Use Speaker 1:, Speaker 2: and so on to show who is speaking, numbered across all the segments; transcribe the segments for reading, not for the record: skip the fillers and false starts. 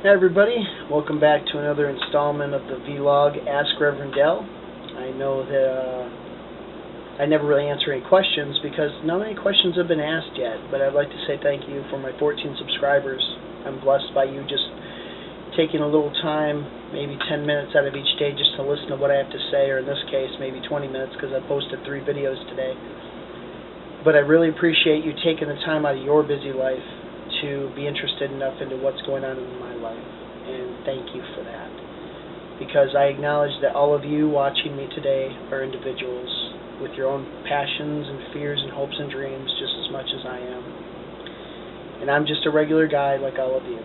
Speaker 1: Hey everybody, welcome back to another installment of the vlog Ask Reverend Dell. I know that I never really answer any questions because not many questions have been asked yet, but I'd like to say thank you for my 14 subscribers. I'm blessed by you just taking a little time, maybe 10 minutes out of each day just to listen to what I have to say, or in this case maybe 20 minutes because I posted 3 videos today. But I really appreciate you taking the time out of your busy life to be interested enough into what's going on in my life, and thank you for that, because I acknowledge that all of you watching me today are individuals with your own passions and fears and hopes and dreams just as much as I am, and I'm just a regular guy like all of you.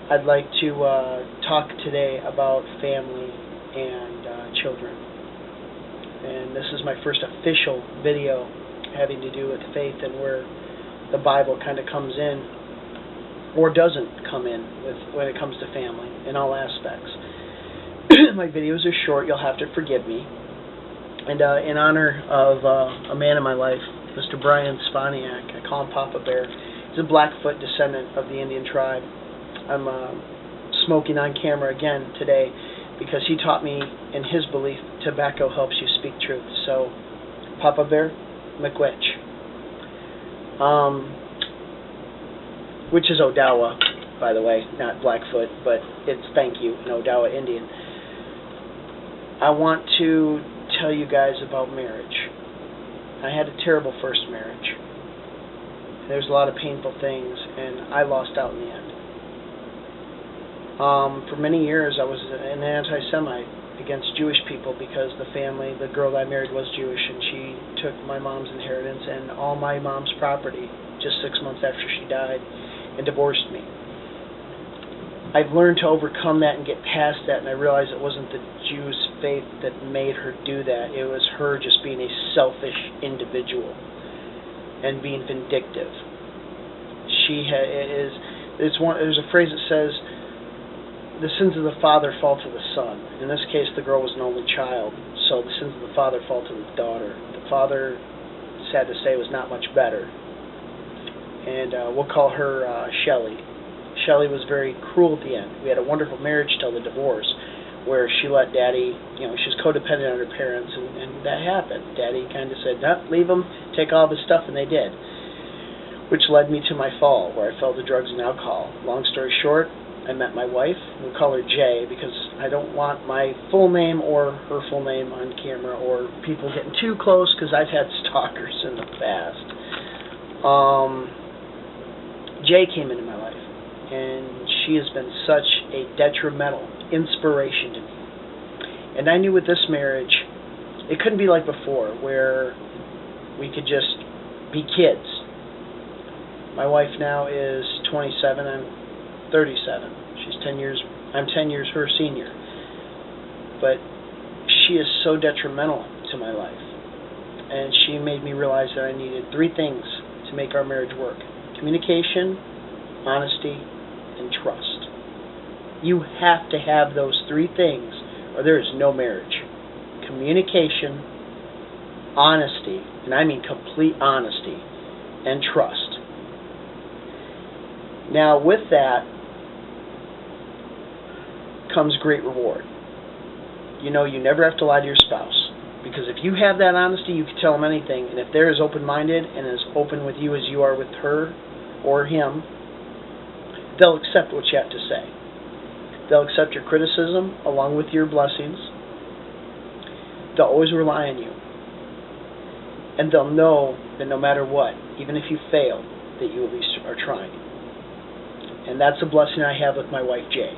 Speaker 1: I'd like to talk today about family and children, and this is my first official video having to do with faith and where the Bible kind of comes in or doesn't come in when it comes to family in all aspects. My videos are short, you'll have to forgive me. And in honor of a man in my life, Mr. Brian Sponiak, I call him Papa Bear. He's a Blackfoot descendant of the Indian tribe. I'm smoking on camera again today because he taught me, in his belief, tobacco helps you speak truth. So, Papa Bear, miigwech. Which is Odawa, by the way, not Blackfoot, but it's thank you in Odawa Indian. I want to tell you guys about marriage. I had a terrible first marriage. There's a lot of painful things, and I lost out in the end. For many years, I was an anti-Semite against Jewish people because the girl I married was Jewish, and she took my mom's inheritance and all my mom's property just 6 months after she died and divorced me. I've learned to overcome that and get past that, and I realized it wasn't the Jews' faith that made her do that. It was her just being a selfish individual and being vindictive. There's a phrase that says, the sins of the father fall to the son. In this case, the girl was an only child, so the sins of the father fall to the daughter. The father, sad to say, was not much better. And we'll call her Shelley. Shelley was very cruel at the end. We had a wonderful marriage till the divorce, where she let Daddy, she was codependent on her parents, and that happened. Daddy kind of said, no, leave them, take all this stuff, and they did. Which led me to my fall, where I fell to drugs and alcohol. Long story short, I met my wife. We'll call her Jay because I don't want my full name or her full name on camera or people getting too close because I've had stalkers in the past. Jay came into my life, and she has been such a detrimental inspiration to me. And I knew with this marriage, it couldn't be like before where we could just be kids. My wife now is 27, I'm 37. I'm 10 years her senior. But she is so detrimental to my life. And she made me realize that I needed 3 things to make our marriage work. Communication, honesty, and trust. You have to have those 3 things or there is no marriage. Communication, honesty, and I mean complete honesty, and trust. Now with that comes great reward. You never have to lie to your spouse, because if you have that honesty, you can tell them anything, and if they're as open-minded and as open with you as you are with her or him, they'll accept what you have to say. They'll accept your criticism along with your blessings. They'll always rely on you, and they'll know that no matter what, even if you fail, that you at least are trying. And that's a blessing I have with my wife, Jay.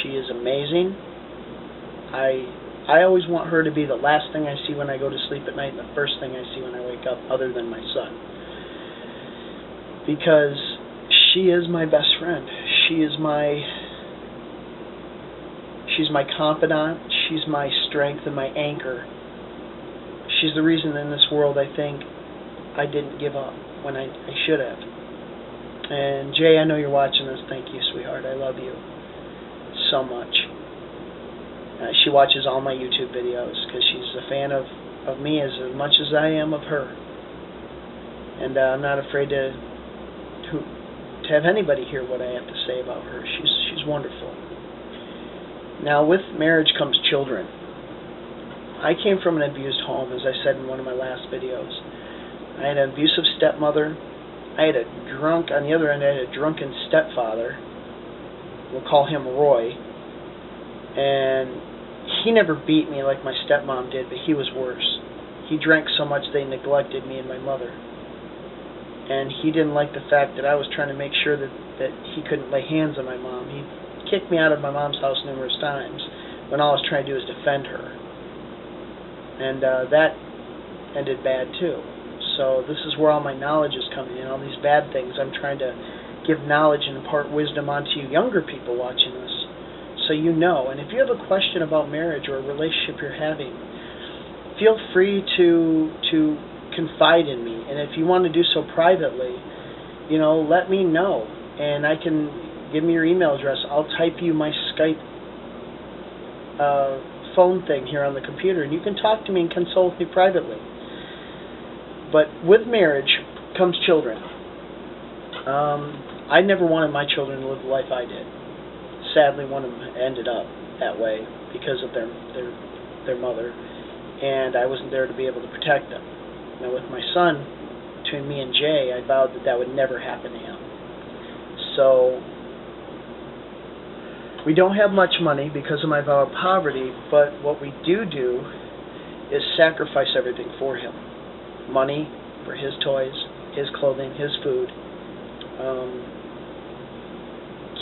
Speaker 1: She is amazing. I always want her to be the last thing I see when I go to sleep at night and the first thing I see when I wake up, other than my son. Because she is my best friend. She's my confidant. She's my strength and my anchor. She's the reason in this world I think I didn't give up when I should have. And Jay, I know you're watching this. Thank you, sweetheart. I love you so much. She watches all my YouTube videos because she's a fan of me as much as I am of her. And I'm not afraid to to have anybody hear what I have to say about her. She's wonderful. Now, with marriage comes children. I came from an abused home, as I said in one of my last videos. I had an abusive stepmother. I had on the other end, I had a drunken stepfather. We'll call him Roy. And he never beat me like my stepmom did, but he was worse. He drank so much they neglected me and my mother. And he didn't like the fact that I was trying to make sure that he couldn't lay hands on my mom. He kicked me out of my mom's house numerous times when all I was trying to do was defend her. And that ended bad too. So this is where all my knowledge is coming in, all these bad things. I'm trying to give knowledge and impart wisdom onto you younger people watching this, so you know. And if you have a question about marriage or a relationship you're having, feel free to confide in me. And if you want to do so privately, let me know. And I can give me your email address. I'll type you my Skype phone thing here on the computer, and you can talk to me and consult with me privately. But with marriage comes children. I never wanted my children to live the life I did. Sadly, one of them ended up that way because of their mother, and I wasn't there to be able to protect them. Now, with my son, between me and Jay, I vowed that would never happen to him. So we don't have much money because of my vow of poverty, but what we do is sacrifice everything for him. Money for his toys, his clothing, his food,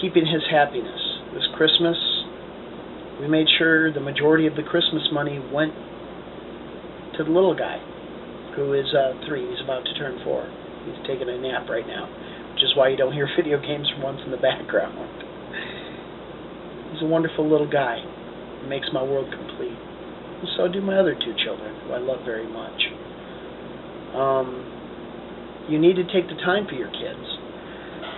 Speaker 1: keeping his happiness. This Christmas, we made sure the majority of the Christmas money went to the little guy, who is 3. He's about to turn 4. He's taking a nap right now, which is why you don't hear video games for once in the background. He's a wonderful little guy. He makes my world complete. And so do my other 2 children, who I love very much. You need to take the time for your kids.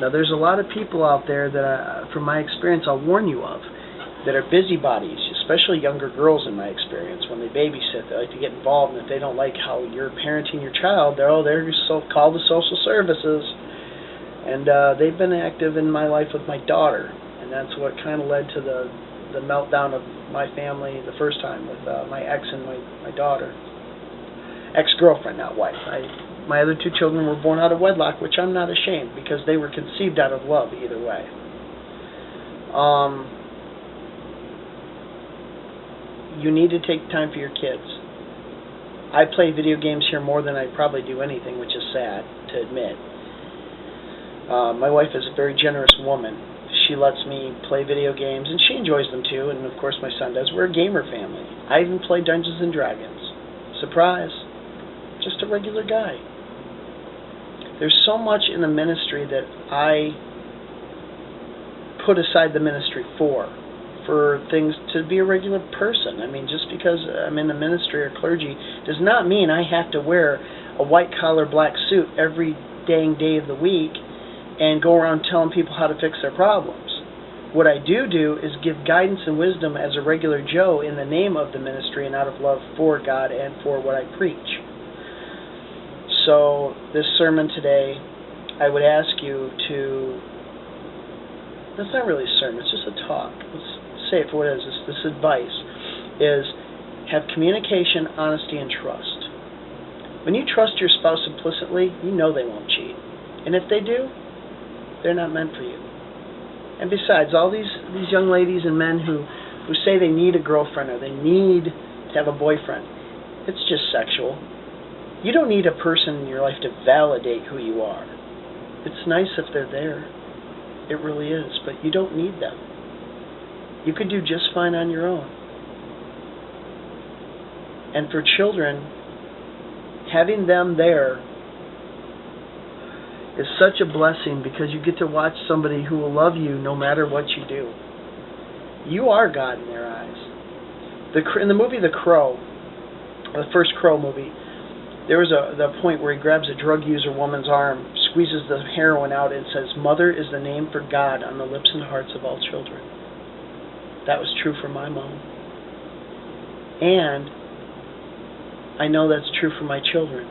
Speaker 1: Now, there's a lot of people out there that, from my experience, I'll warn you of, that are busybodies, especially younger girls in my experience. When they babysit, they like to get involved, and if they don't like how you're parenting your child, they're called the social services. And they've been active in my life with my daughter, and that's what kind of led to the meltdown of my family the first time with my ex and my daughter. Ex-girlfriend, not wife. My other 2 children were born out of wedlock, which I'm not ashamed, because they were conceived out of love either way. You need to take time for your kids. I play video games here more than I probably do anything, which is sad to admit. My wife is a very generous woman. She lets me play video games, and she enjoys them too, and of course my son does. We're a gamer family. I even play Dungeons & Dragons. Surprise. Just a regular guy. There's so much in the ministry that I put aside the ministry for things to be a regular person. I mean, just because I'm in the ministry or clergy does not mean I have to wear a white-collar black suit every dang day of the week and go around telling people how to fix their problems. What I do is give guidance and wisdom as a regular Joe in the name of the ministry and out of love for God and for what I preach. So this sermon today, I would ask you to, that's not really a sermon, it's just a talk. Let's say it for what it is. This advice is have communication, honesty, and trust. When you trust your spouse implicitly, you know they won't cheat. And if they do, they're not meant for you. And besides, all these young ladies and men who say they need a girlfriend or they need to have a boyfriend, it's just sexual. You don't need a person in your life to validate who you are. It's nice if they're there. It really is. But you don't need them. You could do just fine on your own. And for children, having them there is such a blessing because you get to watch somebody who will love you no matter what you do. You are God in their eyes. In the movie The Crow, the first Crow movie, there was the point where he grabs a drug user woman's arm, squeezes the heroin out, and says, "Mother is the name for God on the lips and hearts of all children." That was true for my mom. And I know that's true for my children.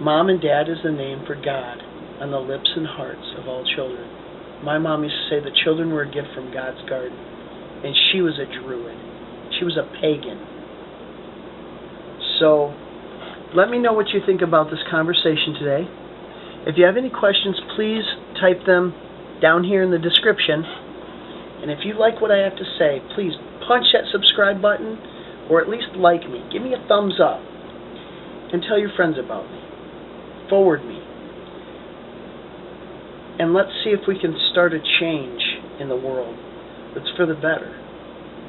Speaker 1: Mom and Dad is the name for God on the lips and hearts of all children. My mom used to say that children were a gift from God's garden, and she was a druid. She was a pagan. So, let me know what you think about this conversation today. If you have any questions, please type them down here in the description. And if you like what I have to say, please punch that subscribe button, or at least like me. Give me a thumbs up. And tell your friends about me. Forward me. And let's see if we can start a change in the world that's for the better.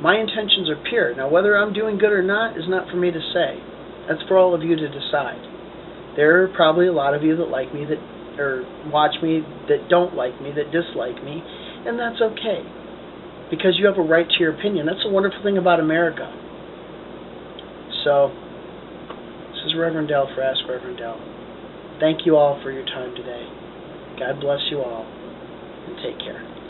Speaker 1: My intentions are pure. Now, whether I'm doing good or not is not for me to say. That's for all of you to decide. There are probably a lot of you that like me, that or watch me, that don't like me, that dislike me, and that's okay. Because you have a right to your opinion. That's a wonderful thing about America. So, this is Reverend Dell for Ask Reverend Dell. Thank you all for your time today. God bless you all, and take care.